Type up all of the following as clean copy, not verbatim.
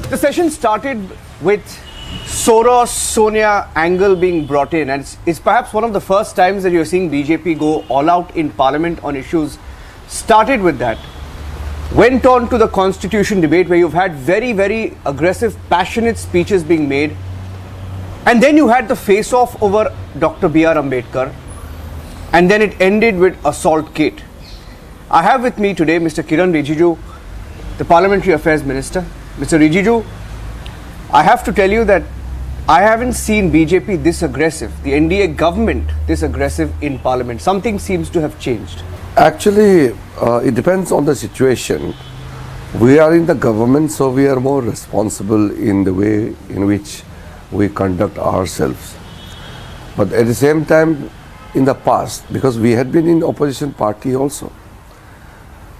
The session started with Soros-Sonia angle being brought in, and it's perhaps one of the first times that you're seeing BJP go all out in Parliament on issues. Started with that, went on to the constitution debate where you've had very, very aggressive, passionate speeches being made, and then you had the face-off over Dr. B.R. Ambedkar, and then it ended with assault Kate. I have with me today Mr. Kiren Rijiju, the Parliamentary Affairs Minister. Mr. Rijiju, I have to tell you that I haven't seen BJP this aggressive, the NDA government this aggressive in Parliament. Something seems to have changed. Actually, it depends on the situation. We are in the government, so we are more responsible in the way in which we conduct ourselves. But at the same time, in the past, because we had been in opposition party also,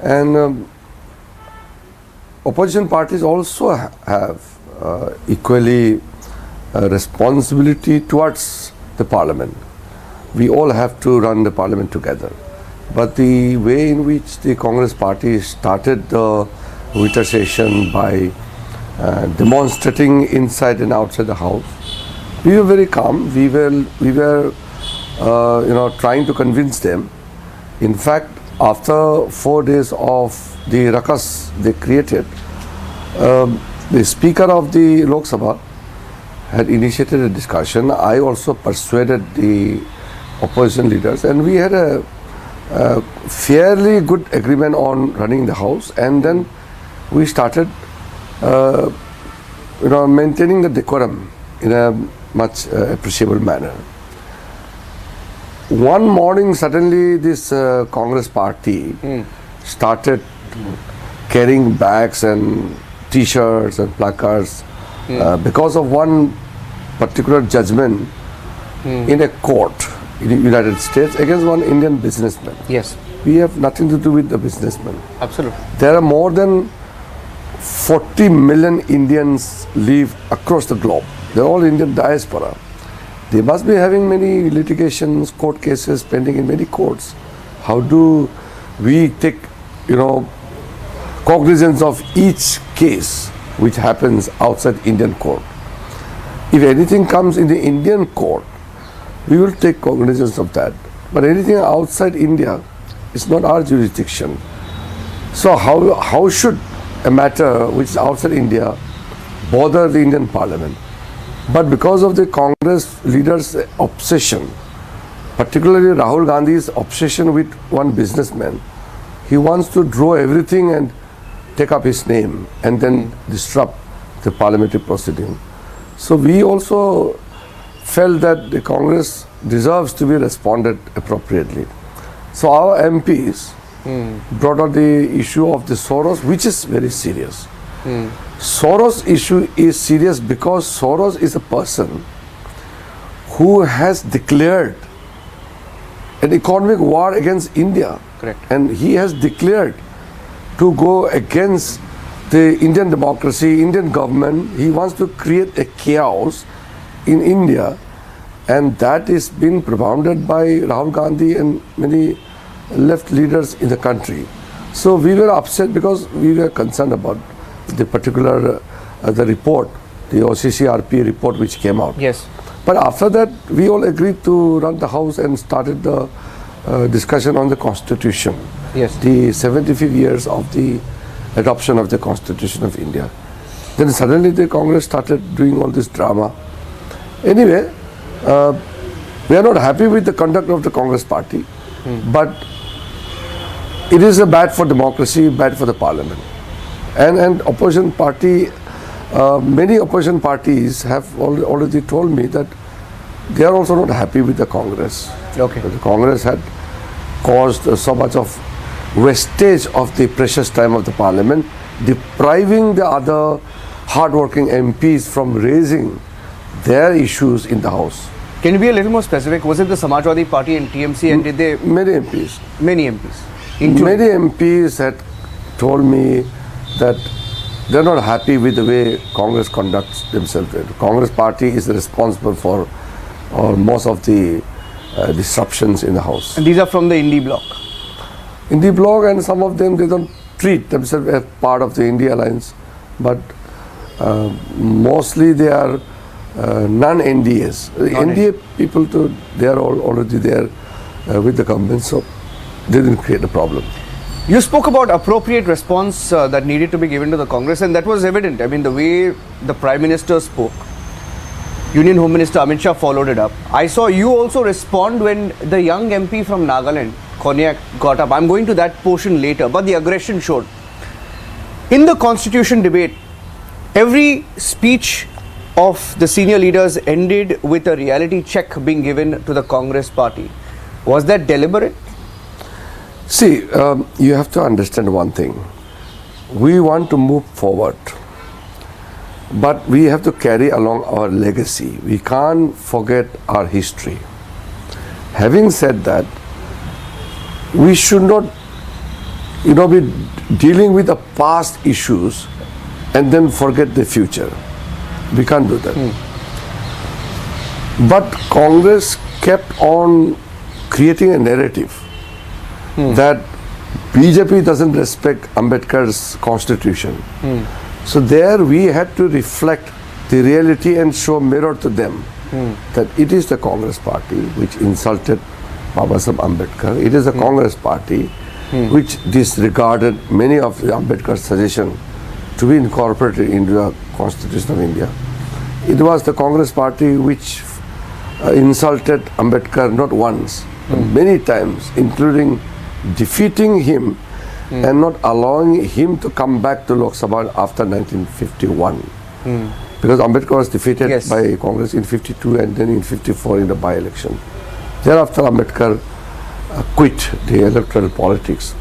and opposition parties also have equally responsibility towards the parliament. We all have to run the parliament together. But the way in which the Congress party started the winter session by demonstrating inside and outside the house, we were very calm. We were trying to convince them. In fact, after 4 days of the ruckus they created, the Speaker of the Lok Sabha had initiated a discussion. I also persuaded the opposition leaders, and we had a fairly good agreement on running the house, and then we started maintaining the decorum in a much appreciable manner. One morning, suddenly this Congress party started carrying bags and T-shirts and placards because of one particular judgment in a court in the United States against one Indian businessman. Yes. We have nothing to do with the businessman. Absolutely. There are more than 40 million Indians live across the globe. They're all Indian diaspora. They must be having many litigations, court cases pending in many courts. How do we take, cognizance of each case which happens outside Indian court? If anything comes in the Indian court, we will take cognizance of that. But anything outside India is not our jurisdiction. So how should a matter which is outside India bother the Indian Parliament? But because of the Congress leaders' obsession, particularly Rahul Gandhi's obsession with one businessman, he wants to draw everything and take up his name and then disrupt the parliamentary proceeding. So we also felt that the Congress deserves to be responded appropriately. So our MPs brought out the issue of the Soros, which is very serious. Soros issue is serious because Soros is a person who has declared an economic war against India. Correct. And he has declared to go against the Indian democracy, Indian government. He wants to create a chaos in India, and that is being propounded by Rahul Gandhi and many left leaders in the country. So we were upset because we were concerned about the particular the report, the OCCRP report which came out. Yes. But after that, we all agreed to run the house and started the discussion on the Constitution. Yes. The 75 years of the adoption of the Constitution of India. Then suddenly the Congress started doing all this drama. Anyway, we are not happy with the conduct of the Congress party, but it is bad for democracy, bad for the parliament. And opposition party, many opposition parties have already told me that they are also not happy with the Congress. Okay. The Congress had caused so much of wastage of the precious time of the parliament, depriving the other hard-working MPs from raising their issues in the house. Can you be a little more specific? Was it the Samajwadi Party and TMC, and did they? Many MPs. Many MPs. Many MPs had told me that they're not happy with the way Congress conducts themselves. The Congress party is responsible for most of the disruptions in the house. And these are from the Indie bloc? in the blog, and some of them, they don't treat themselves as part of the India Alliance, but mostly they are non-NDAs. NDA people, too, they are all already there with the government, so they didn't create a problem. You spoke about appropriate response that needed to be given to the Congress, and that was evident. I mean, the way the Prime Minister spoke, Union Home Minister Amit Shah followed it up. I saw you also respond when the young MP from Nagaland, Konyak, got up. I'm going to that portion later, but the aggression showed. In the constitution debate, every speech of the senior leaders ended with a reality check being given to the Congress party. Was that deliberate? See, you have to understand one thing. We want to move forward, but we have to carry along our legacy. We can't forget our history. Having said that, we should not, be dealing with the past issues and then forget the future. We can't do that. But Congress kept on creating a narrative that BJP doesn't respect Ambedkar's constitution. So there we had to reflect the reality and show mirror to them that it is the Congress party which insulted Babasaheb Ambedkar. It is the Congress party which disregarded many of the Ambedkar's suggestions to be incorporated into the Constitution of India. It was the Congress party which insulted Ambedkar not once, but many times, including defeating him and not allowing him to come back to Lok Sabha after 1951. Because Ambedkar was defeated by Congress in 52 and then in 54 in the by-election. Thereafter, Ambedkar quit the electoral politics.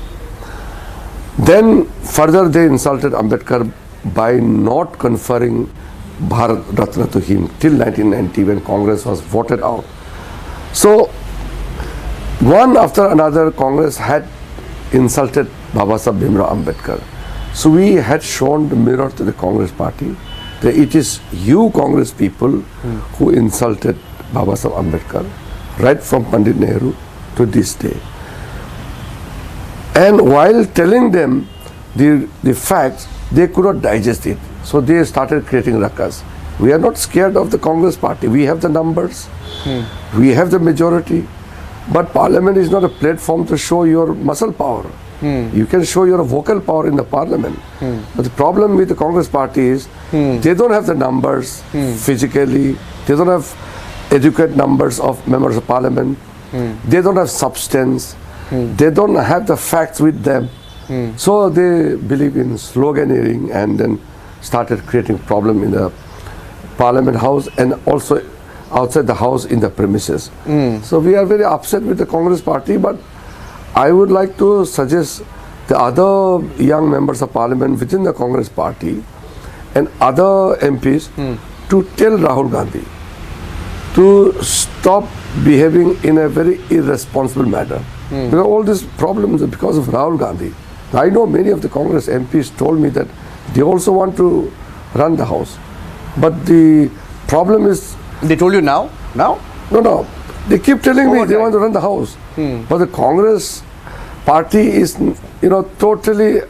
Then further they insulted Ambedkar by not conferring Bharat Ratna to him till 1990 when Congress was voted out. So one after another, Congress had insulted Babasaheb Ambedkar. So we had shown the mirror to the Congress party that it is you Congress people who insulted Babasaheb Ambedkar right from Pandit Nehru to this day. And while telling them the facts, they could not digest it. So they started creating ruckus. We are not scared of the Congress party. We have the numbers. We have the majority. But Parliament is not a platform to show your muscle power. You can show your vocal power in the Parliament. But the problem with the Congress party is they don't have the numbers physically. They don't have adequate numbers of members of Parliament. They don't have substance. They don't have the facts with them. So they believe in sloganeering and then started creating problem in the Parliament House and also outside the house in the premises. So we are very upset with the Congress party, but I would like to suggest the other young members of Parliament within the Congress party and other MPs to tell Rahul Gandhi to stop behaving in a very irresponsible manner. Because all these problems are because of Rahul Gandhi. I know many of the Congress MPs told me that they also want to run the house. But the problem is... They told you now? Now? No. They keep telling me they want to run the house. But the Congress party is, totally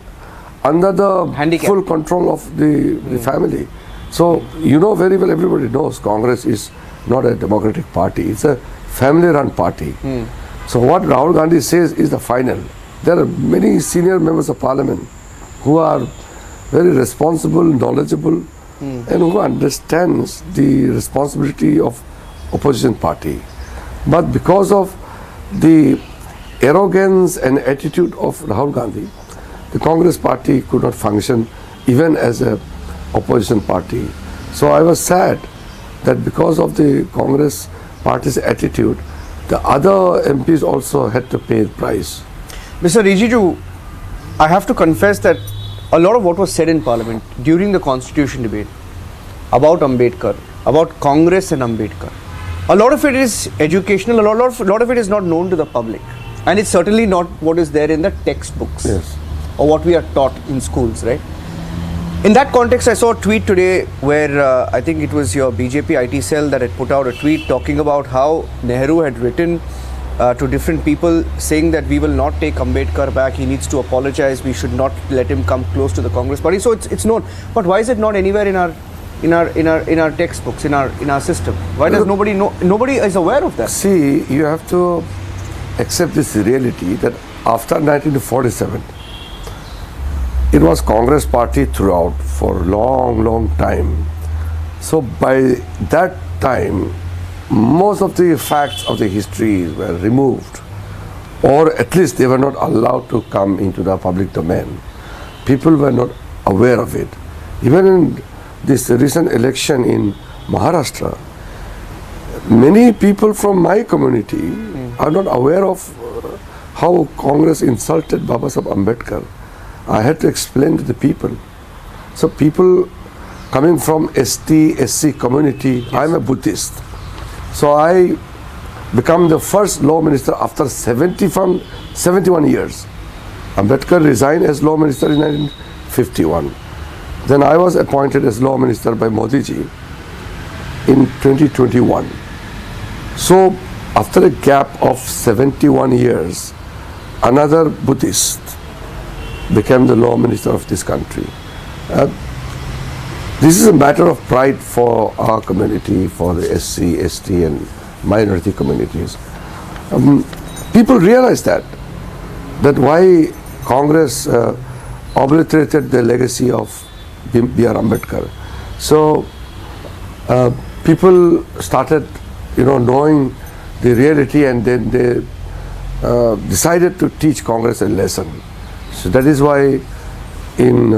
under the handicap. Full control of the family. So, very well, everybody knows Congress is not a democratic party. It's a family-run party. So what Rahul Gandhi says is the final. There are many senior members of Parliament who are very responsible, knowledgeable, and who understands the responsibility of opposition party. But because of the arrogance and attitude of Rahul Gandhi, the Congress party could not function even as a opposition party. So I was sad that because of the Congress party's attitude, the other MPs also had to pay the price. Mr. Rijiju, I have to confess that a lot of what was said in Parliament during the Constitution debate about Ambedkar, about Congress and Ambedkar, a lot of it is educational, a lot of it is not known to the public. And it's certainly not what is there in the textbooks or what we are taught in schools, right? In that context, I saw a tweet today where I think it was your BJP IT cell that had put out a tweet talking about how Nehru had written to different people saying that we will not take Ambedkar back, he needs to apologize, we should not let him come close to the Congress party. So it's known. But why is it not anywhere in our textbooks, in our system? Why does nobody know? Nobody is aware of that. See, you have to accept this reality that after 1947, it was Congress party throughout for a long time. So by that time, most of the facts of the history were removed, or at least they were not allowed to come into the public domain. People were not aware of it. Even in this recent election in Maharashtra, many people from my community are not aware of how Congress insulted Babasaheb Ambedkar. I had to explain to the people. So people coming from ST, SC community, yes. I'm a Buddhist. So I become the first law minister after 71 years. Ambedkar resigned as law minister in 1951. Then I was appointed as law minister by Modi ji in 2021. So after a gap of 71 years, another Buddhist became the law minister of this country. This is a matter of pride for our community, for the SC, ST and minority communities. People realize that why Congress obliterated the legacy of B.R. Ambedkar. So people started, knowing the reality, and then they decided to teach Congress a lesson. So that is why in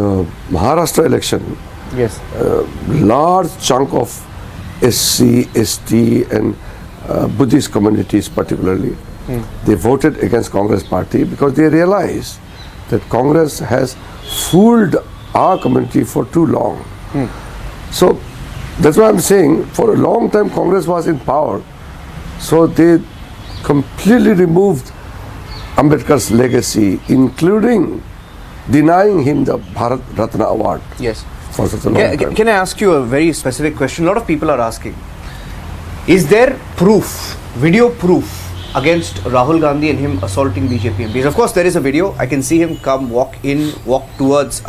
Maharashtra election, yes, large chunk of SC, ST and Buddhist communities particularly, they voted against Congress party because they realized that Congress has fooled our community for too long. So that's why I'm saying for a long time Congress was in power. So they completely removed Ambedkar's legacy, including denying him the Bharat Ratna award. Yes. For such a long time. Can I ask you a very specific question? A lot of people are asking, is there proof, video proof against Rahul Gandhi and him assaulting BJP MPs? Of course, there is a video. I can see him come, walk towards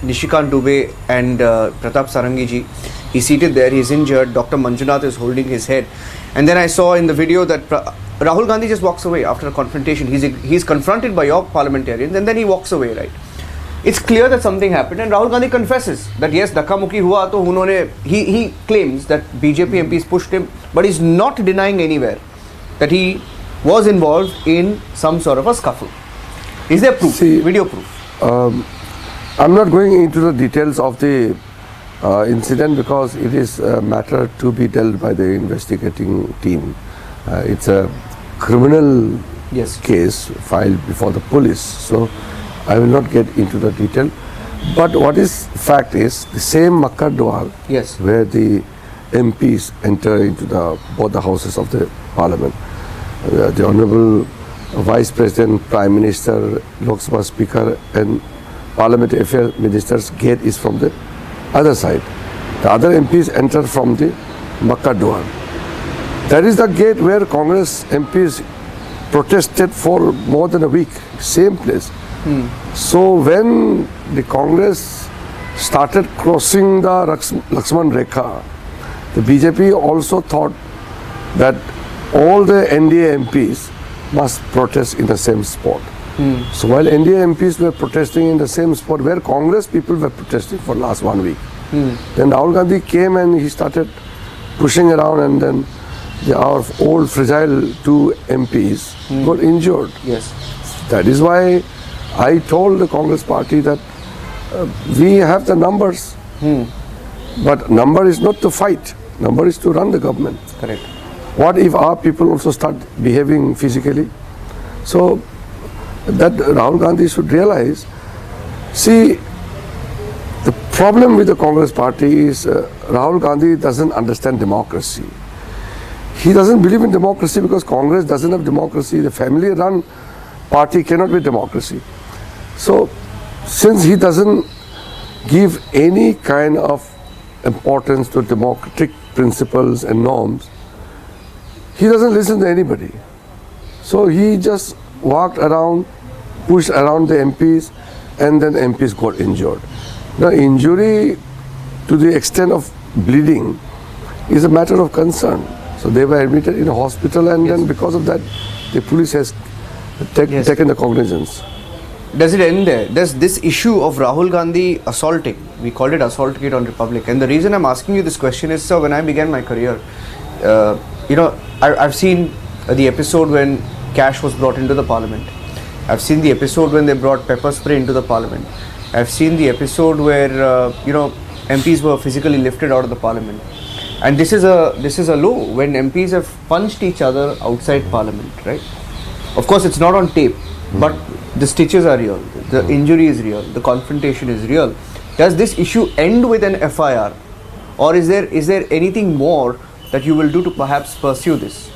Nishikant Dubey and Pratap Sarangi ji. He's seated there, he's injured, Dr. Manjunath is holding his head. And then I saw in the video that Rahul Gandhi just walks away after a confrontation. He's confronted by your parliamentarians and then he walks away, right? It's clear that something happened, and Rahul Gandhi confesses that yes, dhakka mukhi hua, to he claims that BJP MPs pushed him, but he's not denying anywhere that he was involved in some sort of a scuffle. Is there proof, video proof? I'm not going into the details of the incident because it is a matter to be dealt by the investigating team. It's a criminal case filed before the police. So I will not get into the detail, but what is fact is the same Makar Dwar, where the MPs enter into both the houses of the Parliament. The Honourable Vice President, Prime Minister, Lok Sabha Speaker and Parliamentary Affairs Minister's gate is from the other side. The other MPs enter from the Makar Dwar. That is the gate where Congress MPs protested for more than a week, same place. So when the Congress started crossing the Lakshman Rekha, the BJP also thought that all the NDA MPs must protest in the same spot. So while NDA MPs were protesting in the same spot where Congress people were protesting for last 1 week, then Rahul Gandhi came and he started pushing around, and then our old fragile two MPs got injured. Yes. That is why I told the Congress party that we have the numbers, but number is not to fight, number is to run the government. Correct. What if our people also start behaving physically? So that Rahul Gandhi should realize. See, the problem with the Congress party is Rahul Gandhi doesn't understand democracy. He doesn't believe in democracy because Congress doesn't have democracy. The family-run party cannot be democracy. So, since he doesn't give any kind of importance to democratic principles and norms, he doesn't listen to anybody. So he just walked around, pushed around the MPs, and then MPs got injured. Now, injury to the extent of bleeding is a matter of concern. So they were admitted in a hospital, and then because of that, the police has taken the cognizance. Does it end there? Does this issue of Rahul Gandhi assaulting, we called it assault kit on Republic, and the reason I'm asking you this question is, sir, when I began my career, I've seen the episode when cash was brought into the parliament. I've seen the episode when they brought pepper spray into the parliament. I've seen the episode where MPs were physically lifted out of the parliament. And this is a low when MPs have punched each other outside parliament, right? Of course, it's not on tape, but the stitches are real, the injury is real, the confrontation is real. Does this issue end with an FIR, or is there anything more that you will do to perhaps pursue this?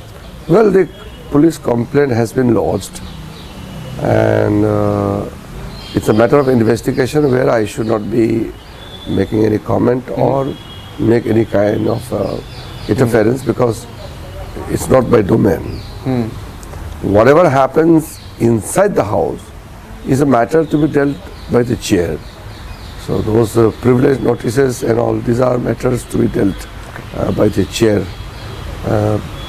Well, the police complaint has been lodged, and it's a matter of investigation where I should not be making any comment or make any kind of interference because it's not my domain. Whatever happens inside the house is a matter to be dealt by the chair. So those privilege notices and all, these are matters to be dealt by the chair.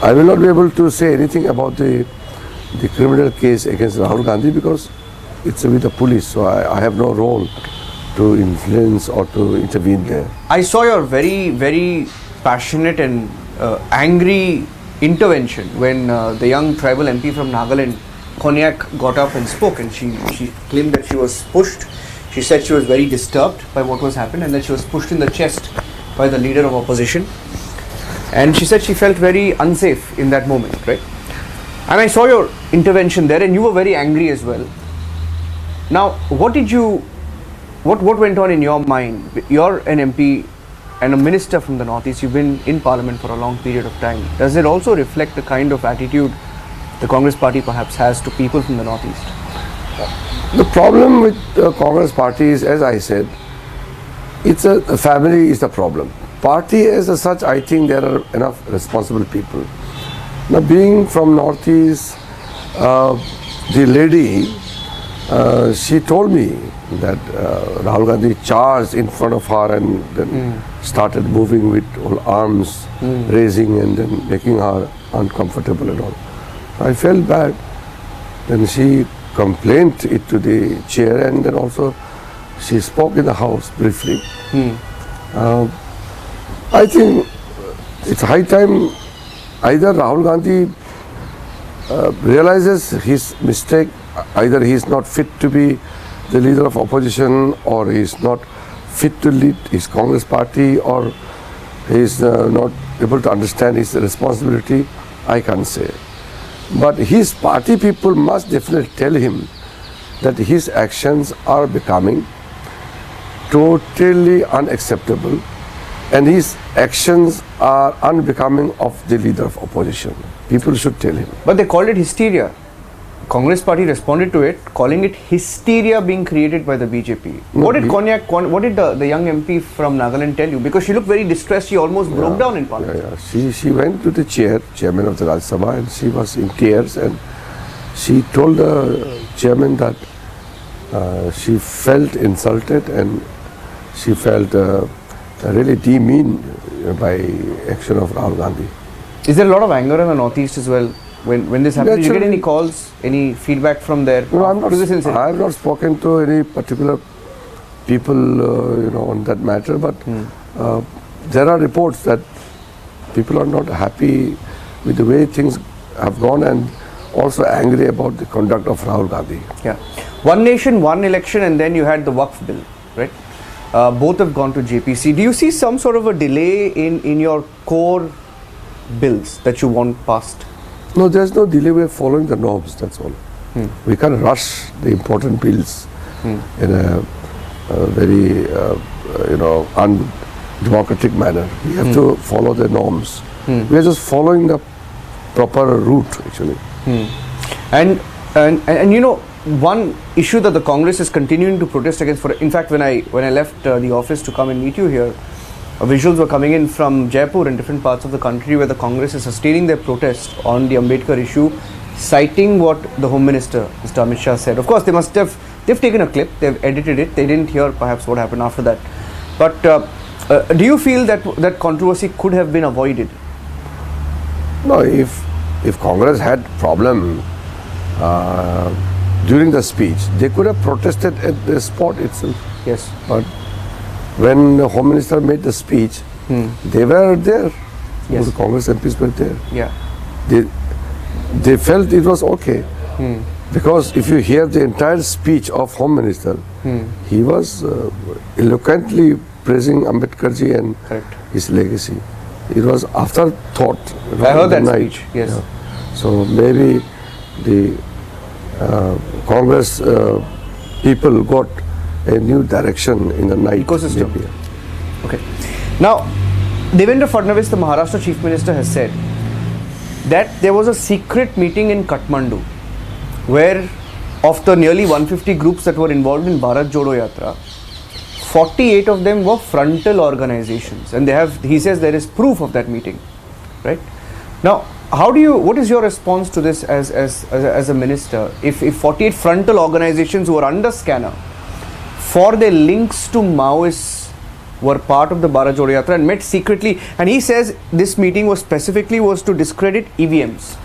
I will not be able to say anything about the criminal case against Rahul Gandhi because it's with the police, so I have no role to influence or to intervene there. I saw your very, very passionate and angry intervention when the young tribal MP from Nagaland, Konyak, got up and spoke, and she claimed that she was pushed. She said she was very disturbed by what was happened and that she was pushed in the chest by the leader of opposition. And she said she felt very unsafe in that moment, right? And I saw your intervention there and you were very angry as well. Now, what went on in your mind? You're an MP and a minister from the Northeast. You've been in Parliament for a long period of time. Does it also reflect the kind of attitude the Congress party perhaps has to people from the Northeast? The problem with the Congress party is, as I said, the family is the problem. Party as such, I think there are enough responsible people. Now, being from Northeast, the lady, she told me that Rahul Gandhi charged in front of her and then started moving with all arms raising and then making her uncomfortable and all. I felt bad. Then she complained it to the chair and then also she spoke in the house briefly. I think it's high time either Rahul Gandhi realizes his mistake, either he is not fit to be the leader of opposition or he is not fit to lead his Congress party or he is not able to understand his responsibility, I can't say. But his party people must definitely tell him that his actions are becoming totally unacceptable and his actions are unbecoming of the leader of opposition. People should tell him. But they called it hysteria. Congress party responded to it, calling it hysteria being created by the BJP. What did what did the young MP from Nagaland tell you? Because she looked very distressed, she almost broke down in Parliament. She went to the chairman of the Rajya Sabha, and she was in tears and she told the chairman that she felt insulted and she felt really demeaned by action of Rahul Gandhi. Is there a lot of anger in the Northeast as well? When this happened, did you get any calls, any feedback from there? No, I have not spoken to any particular people, on that matter. But there are reports that people are not happy with the way things have gone and also angry about the conduct of Rahul Gandhi. Yeah, one nation, one election, and then you had the Waqf bill, right? Both have gone to JPC. Do you see some sort of a delay in your core bills that you want passed? No, there's no delay. We're following the norms, that's all. We can't rush the important bills in a very, undemocratic manner. We have to follow the norms. We are just following the proper route, actually. And one issue that the Congress is continuing to protest against, in fact, when I left the office to come and meet you here, visuals were coming in from Jaipur and different parts of the country where the Congress is sustaining their protest on the Ambedkar issue, citing what the Home Minister, Mr. Amit Shah, said. Of course, they've taken a clip, they've edited it, they didn't hear perhaps what happened after that. But do you feel that that controversy could have been avoided? No, if Congress had problem during the speech, they could have protested at the spot itself. Yes. But when the Home Minister made the speech, they were there. Yes. The Congress MPs were there. Yeah. They felt it was okay. Because if you hear the entire speech of Home Minister, he was eloquently praising Ambedkar ji and Correct. his legacy. It was afterthought. I heard that speech, yes. Yeah. So maybe the Congress people got a new direction in the night. Ecosystem. Maybe. Okay. Now, Devendra Fadnavis, the Maharashtra Chief Minister, has said that there was a secret meeting in Kathmandu where of the nearly 150 groups that were involved in Bharat Jodo Yatra, 48 of them were frontal organizations, and he says there is proof of that meeting, right? Now, what is your response to this as a minister? If 48 frontal organizations who are under scanner for their links to Maoists were part of the Bharat Jodo Yatra and met secretly, and he says this meeting was to discredit EVMs.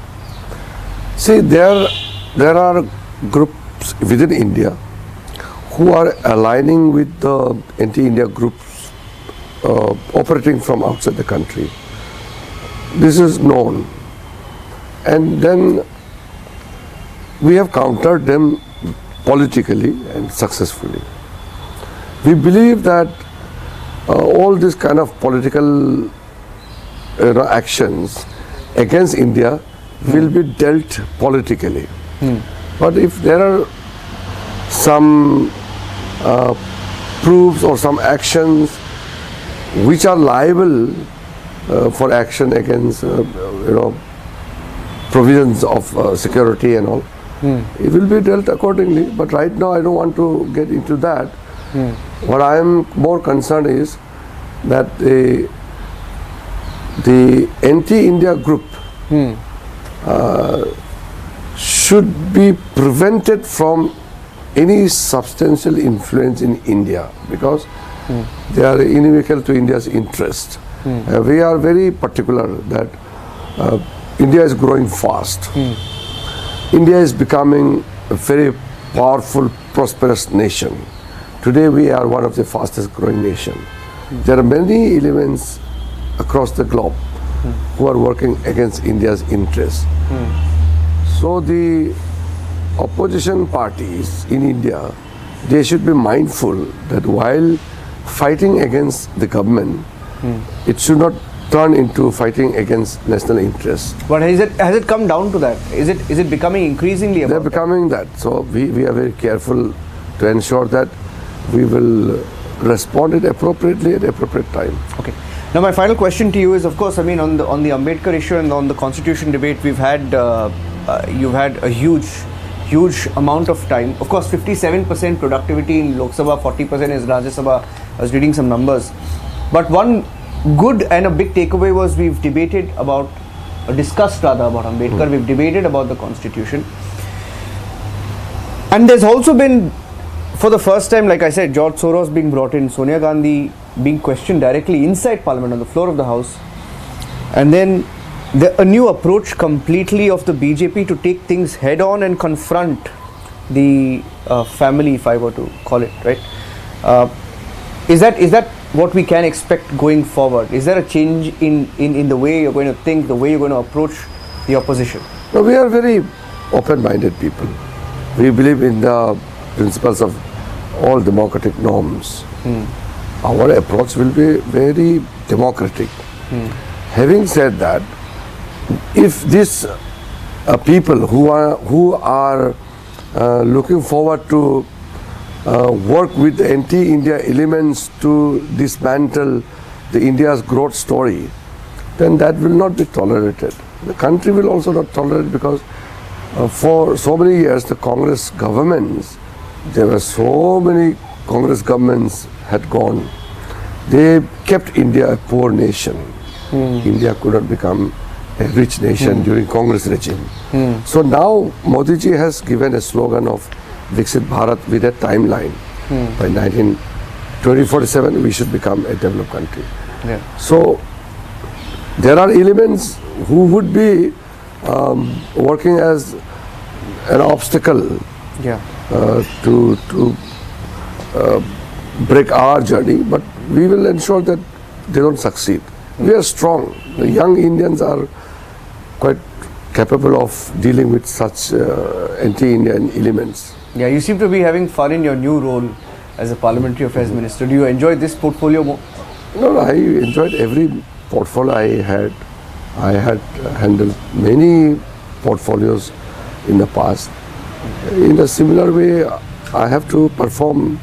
See, there are groups within India who are aligning with the anti-India groups operating from outside the country. This is known. And then we have countered them politically and successfully. We believe that all this kind of political actions against India will be dealt politically. But if there are some proofs or some actions which are liable for action against provisions of security and all, it will be dealt accordingly. But right now I don't want to get into that. What I am more concerned is that the anti-India group should be prevented from any substantial influence in India, because they are inimical to India's interest. We are very particular that India is growing fast. India is becoming a very powerful, prosperous nation. Today we are one of the fastest growing nations. There are many elements across the globe who are working against India's interests. So the opposition parties in India, they should be mindful that while fighting against the government, it should not turn into fighting against national interests. But has it come down to that? Is it becoming increasingly about They're becoming that. So we are very careful to ensure that we will respond it appropriately at the appropriate time. Okay. Now my final question to you is, of course, I mean, on the Ambedkar issue and on the constitution debate, you've had a huge amount of time. Of course, 57% productivity in Lok Sabha, 40% is Rajya Sabha. I was reading some numbers. But one good and a big takeaway was we've discussed about Ambedkar, we've debated about the constitution. And there's also been, for the first time, like I said, George Soros being brought in, Sonia Gandhi being questioned directly inside Parliament on the floor of the House, and then a new approach completely of the BJP to take things head on and confront the family, if I were to call it, right? Is that what we can expect going forward? Is there a change in the way you're going to think, the way you're going to approach the opposition? No, we are very open-minded people. We believe in the principles of all democratic norms. Our approach will be very democratic. Having said that, if these people who are looking forward to work with the anti-India elements to dismantle the India's growth story, then that will not be tolerated. The country will also not tolerate it, because for so many years the Congress governments, there were so many Congress governments had gone. They kept India a poor nation. India could not become a rich nation during Congress regime. So now Modi ji has given a slogan of Viksit Bharat with a timeline. By 2047 we should become a developed country. Yeah. So there are elements who would be working as an obstacle Yeah. to break our journey, but we will ensure that they don't succeed. We are strong. The young Indians are quite capable of dealing with such anti-Indian elements. Yeah, you seem to be having fun in your new role as a Parliamentary Affairs Minister. Do you enjoy this portfolio more? No, I enjoyed every portfolio I had. I had handled many portfolios in the past. In a similar way, I have to perform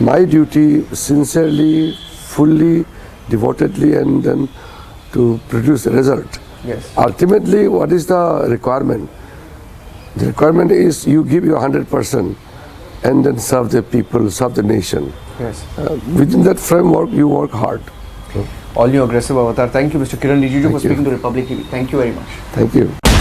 my duty sincerely, fully, devotedly, and then to produce a result. Yes. Ultimately, what is the requirement? The requirement is you give your 100% and then serve the people, serve the nation. Yes. Within that framework, you work hard. All new aggressive avatar. Thank you, Mr. Kiren Rijiju, for you. speaking to Republic TV. Thank you very much. Thank you.